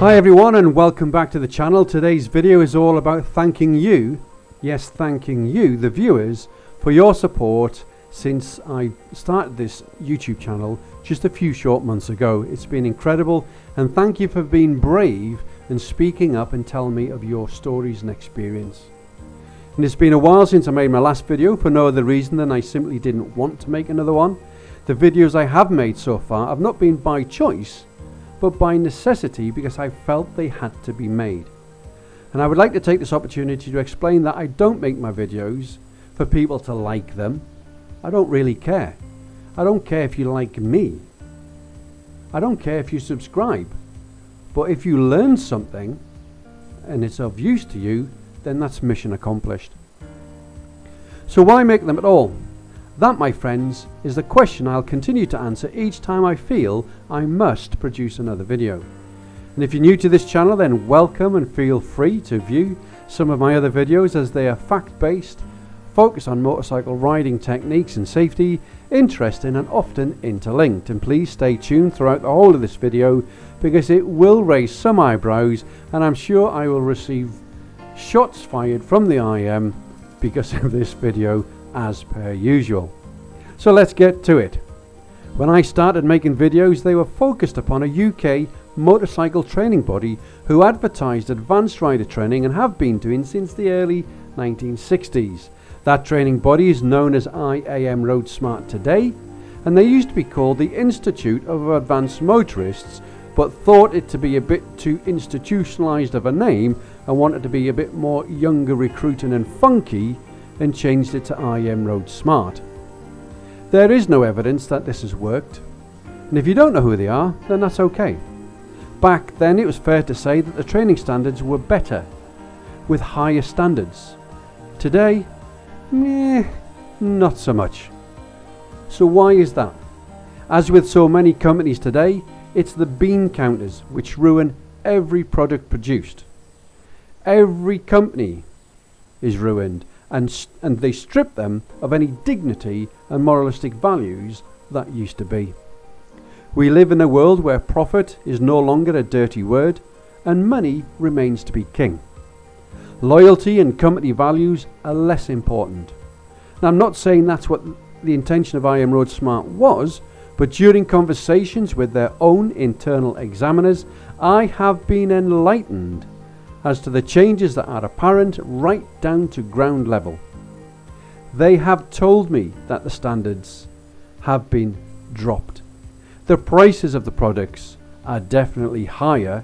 Hi everyone and welcome back to the channel. Today's video is all about thanking you, yes thanking you, the viewers, for your support since I started this YouTube channel just a few short months ago. It's been incredible, and thank you for being brave and speaking up and telling me of your stories and experience. And it's been a while since I made my last video for no other reason than I simply didn't want to make another one. The videos I have made so far have not been by choice, but by necessity, because I felt they had to be made. And I would like to take this opportunity to explain that I don't make my videos for people to like them. I don't really care. I don't care if you like me. I don't care if you subscribe. But if you learn something and it's of use to you, then that's mission accomplished. So why make them at all? That, my friends, is the question I'll continue to answer each time I feel I must produce another video. And if you're new to this channel, then welcome and feel free to view some of my other videos, as they are fact-based, focus on motorcycle riding techniques and safety, interesting and often interlinked. And please stay tuned throughout the whole of this video, because it will raise some eyebrows, and I'm sure I will receive shots fired from the IAM because of this video, as per usual. So let's get to it. When I started making videos, they were focused upon a UK motorcycle training body who advertised advanced rider training and have been doing since the early 1960s. That training body is known as IAM RoadSmart today, and they used to be called the Institute of Advanced Motorists, but thought it to be a bit too institutionalized of a name and wanted to be a bit more younger, recruiting and funky, and changed it to IAM RoadSmart. There is no evidence that this has worked, and if you don't know who they are, then that's okay. Back then it was fair to say that the training standards were better, with higher standards. Today, not so much. So why is that? As with so many companies today, it's the bean counters which ruin every product produced. Every company is ruined, and they strip them of any dignity and moralistic values that used to be. We live in a world where profit is no longer a dirty word, and money remains to be king. Loyalty and company values are less important. Now, I'm not saying that's what the intention of IAM RoadSmart was, but during conversations with their own internal examiners, I have been enlightened as to the changes that are apparent right down to ground level. They have told me that the standards have been dropped. The prices of the products are definitely higher,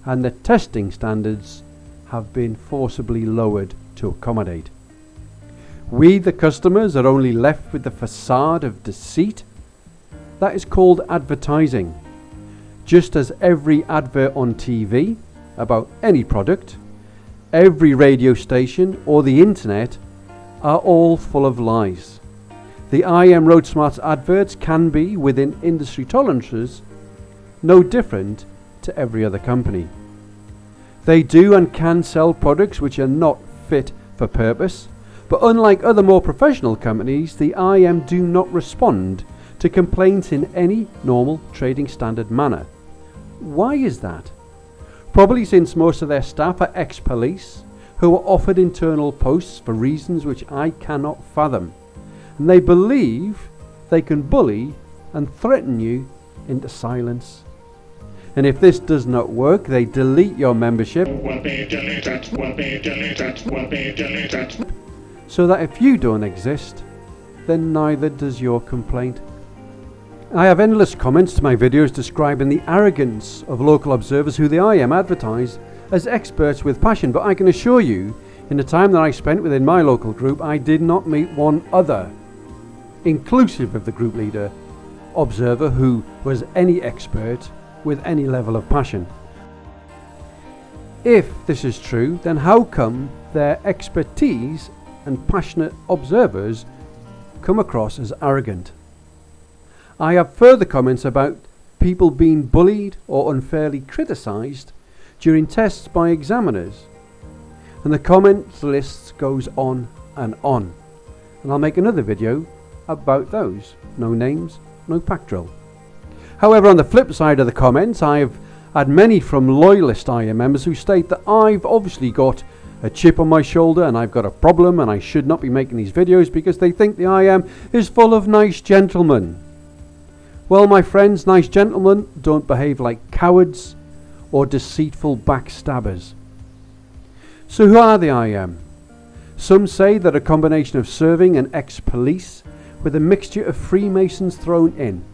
and the testing standards have been forcibly lowered to accommodate. We, the customers, are only left with the facade of deceit. That is called advertising. Just as every advert on TV about any product, every radio station or the internet are all full of lies. The IAM RoadSmart's adverts can be, within industry tolerances, no different to every other company. They do and can sell products which are not fit for purpose, but unlike other more professional companies, the IAM do not respond to complaints in any normal trading standard manner. Why is that? Probably since most of their staff are ex-police who are offered internal posts for reasons which I cannot fathom, and they believe they can bully and threaten you into silence. And if this does not work, they delete your membership, so that if you don't exist, then neither does your complaint. I have endless comments to my videos describing the arrogance of local observers who the IAM advertise as experts with passion, but I can assure you, in the time that I spent within my local group, I did not meet one other, inclusive of the group leader, observer who was any expert with any level of passion. If this is true, then how come their expertise and passionate observers come across as arrogant? I have further comments about people being bullied or unfairly criticised during tests by examiners, and the comments list goes on, and I'll make another video about those. No names, no pack drill. However, on the flip side of the comments, I've I had many from loyalist IAM members who state that I've obviously got a chip on my shoulder and I've got a problem and I should not be making these videos because they think the IAM is full of nice gentlemen. Well, my friends, nice gentlemen don't behave like cowards or deceitful backstabbers. So who are the IAM? Some say they're a combination of serving and ex-police with a mixture of Freemasons thrown in.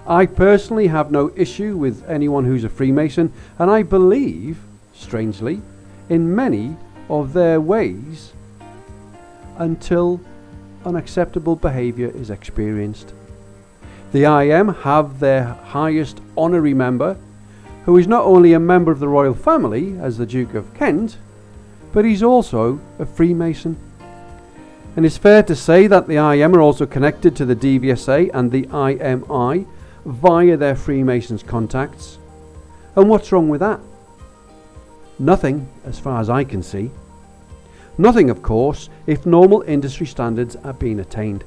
I personally have no issue with anyone who's a Freemason, and I believe, strangely, in many of their ways until unacceptable behaviour is experienced. The IAM have their highest honorary member, who is not only a member of the royal family as the Duke of Kent, but he's also a Freemason. And it's fair to say that the IAM are also connected to the DVSA and the IMI via their Freemasons contacts. And what's wrong with that? Nothing, as far as I can see. Nothing, of course, if normal industry standards are being attained.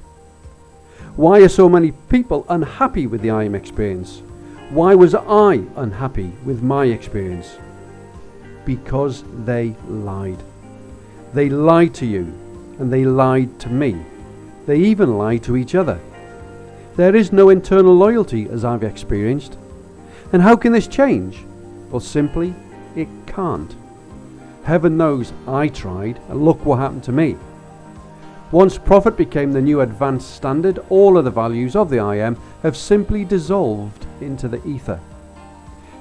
Why are so many people unhappy with the IAM experience? Why was I unhappy with my experience? Because they lied. They lied to you, and they lied to me. They even lied to each other. There is no internal loyalty, as I've experienced. And how can this change? Well, simply, it can't. Heaven knows I tried, and look what happened to me. Once profit became the new advanced standard, all of the values of the IAM have simply dissolved into the ether.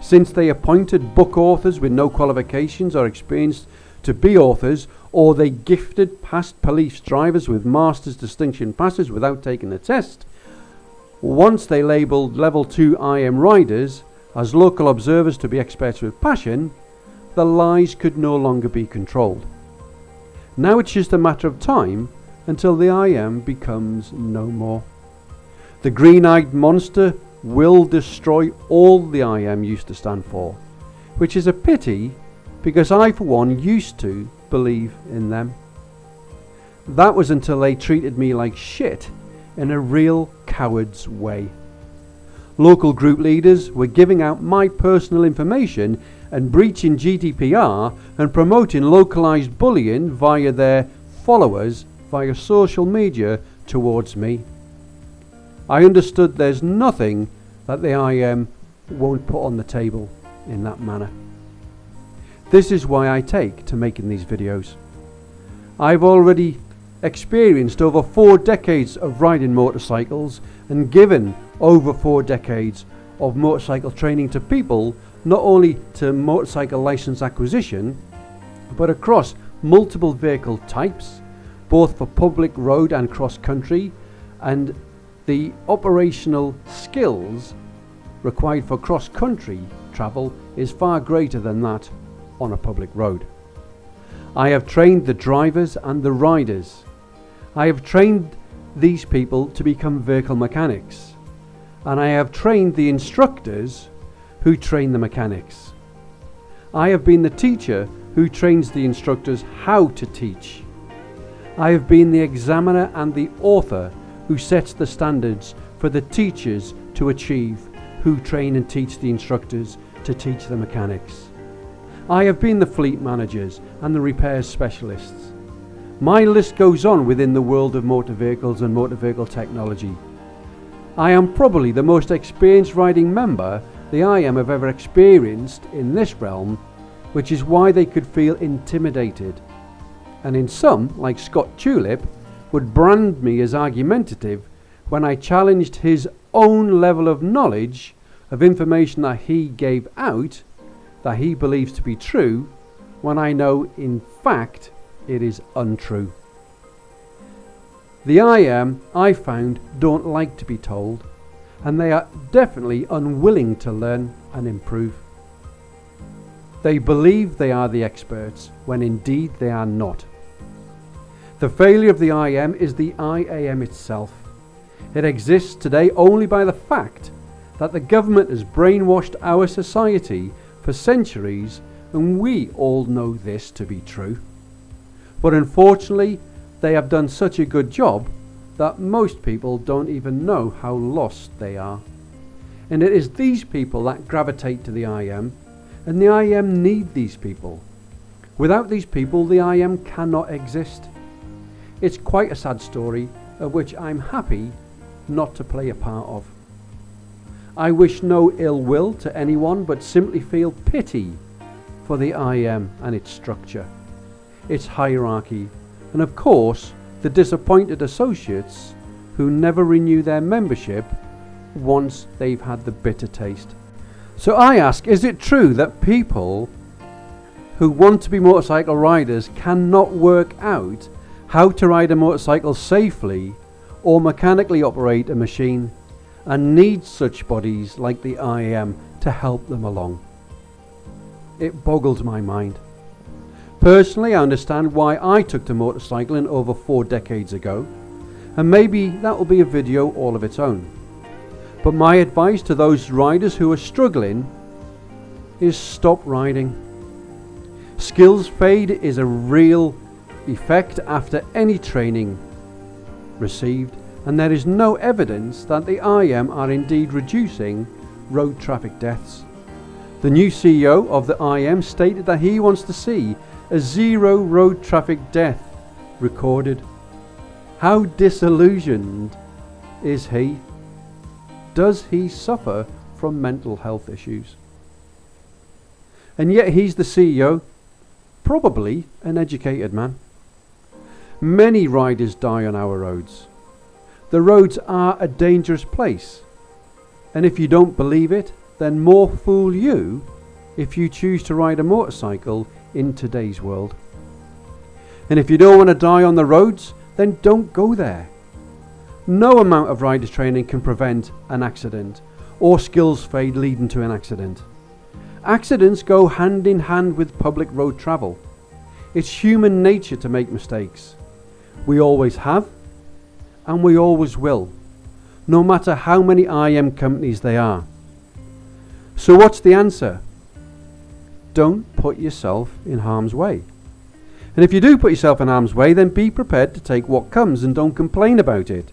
Since they appointed book authors with no qualifications or experience to be authors, or they gifted past police drivers with master's distinction passes without taking the test, once they labelled level 2 IAM riders as local observers to be experts with passion, the lies could no longer be controlled. Now it's just a matter of time until the IAM becomes no more. The green-eyed monster will destroy all the IAM used to stand for, which is a pity because I for one used to believe in them. That was until they treated me like shit in a real coward's way. Local group leaders were giving out my personal information and breaching GDPR and promoting localized bullying via their followers via social media towards me. I understood there's nothing that the IAM won't put on the table in that manner. This is why I take to making these videos. I've already experienced over 4 decades of riding motorcycles and given over 4 decades of motorcycle training to people, not only to motorcycle license acquisition, but across multiple vehicle types, both for public road and cross country, and the operational skills required for cross country travel is far greater than that on a public road. I have trained the drivers and the riders. I have trained these people to become vehicle mechanics, and I have trained the instructors who train the mechanics. I have been the teacher who trains the instructors how to teach. I have been the examiner and the author who sets the standards for the teachers to achieve, who train and teach the instructors to teach the mechanics. I have been the fleet managers and the repairs specialists. My list goes on within the world of motor vehicles and motor vehicle technology. I am probably the most experienced riding member the IAM have ever experienced in this realm, which is why they could feel intimidated. And in some, like Scott Tulip, would brand me as argumentative when I challenged his own level of knowledge of information that he gave out that he believes to be true, when I know in fact it is untrue. The IAM, I found, don't like to be told, and they are definitely unwilling to learn and improve. They believe they are the experts when indeed they are not. The failure of the IAM is the IAM itself. It exists today only by the fact that the government has brainwashed our society for centuries, and we all know this to be true. But unfortunately, they have done such a good job that most people don't even know how lost they are. And it is these people that gravitate to the IAM, and the IAM need these people. Without these people, the IAM cannot exist. It's quite a sad story, of which I'm happy not to play a part of. I wish no ill will to anyone, but simply feel pity for the IAM and its structure, its hierarchy, and of course the disappointed associates who never renew their membership once they've had the bitter taste. So I ask, is it true that people who want to be motorcycle riders cannot work out how to ride a motorcycle safely or mechanically operate a machine, and need such bodies like the IAM to help them along? It boggles my mind. Personally, I understand why I took to motorcycling over 4 decades ago, and maybe that will be a video all of its own. But my advice to those riders who are struggling is stop riding. Skills fade is a real effect after any training received, and there is no evidence that the IAM are indeed reducing road traffic deaths. The new CEO of the IAM stated that he wants to see a 0 road traffic death recorded. How disillusioned is he? Does he suffer from mental health issues? And yet he's the CEO, probably an educated man. Many riders die on our roads. The roads are a dangerous place, and if you don't believe it, then more fool you if you choose to ride a motorcycle in today's world. And if you don't want to die on the roads, then don't go there. No amount of riders training can prevent an accident or skills fade leading to an accident. Accidents go hand in hand with public road travel. It's human nature to make mistakes. We always have, and we always will, no matter how many IAM companies they are. So what's the answer? Don't put yourself in harm's way. And if you do put yourself in harm's way, then be prepared to take what comes and don't complain about it.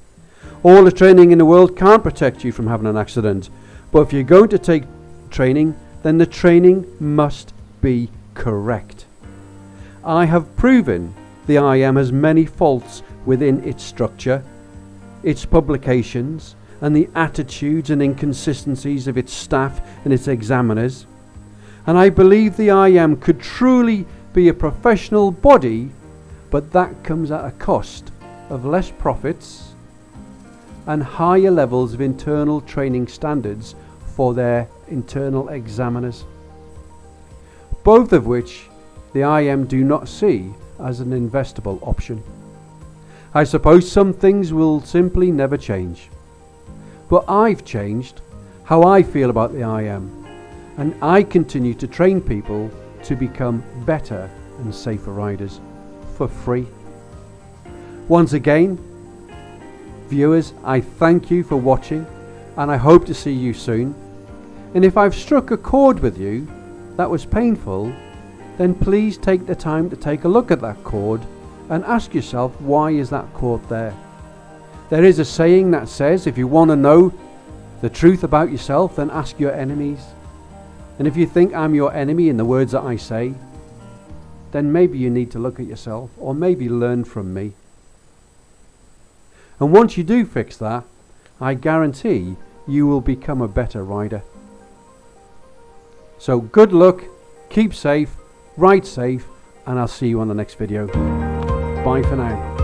All the training in the world can't protect you from having an accident, but if you're going to take training, then the training must be correct. I have proven the IAM has many faults within its structure, its publications, and the attitudes and inconsistencies of its staff and its examiners. And I believe the IAM could truly be a professional body, but that comes at a cost of less profits and higher levels of internal training standards for their internal examiners, both of which the IAM do not see as an investable option. I suppose some things will simply never change, but I've changed how I feel about the IAM, and I continue to train people to become better and safer riders for free. Once again, viewers, I thank you for watching, and I hope to see you soon. And if I've struck a chord with you that was painful, then please take the time to take a look at that chord and ask yourself, why is that chord there? There is a saying that says, if you want to know the truth about yourself, then ask your enemies. And if you think I'm your enemy in the words that I say, then maybe you need to look at yourself, or maybe learn from me. And once you do fix that, I guarantee you will become a better rider. So good luck, keep safe, ride safe, and I'll see you on the next video. Bye for now.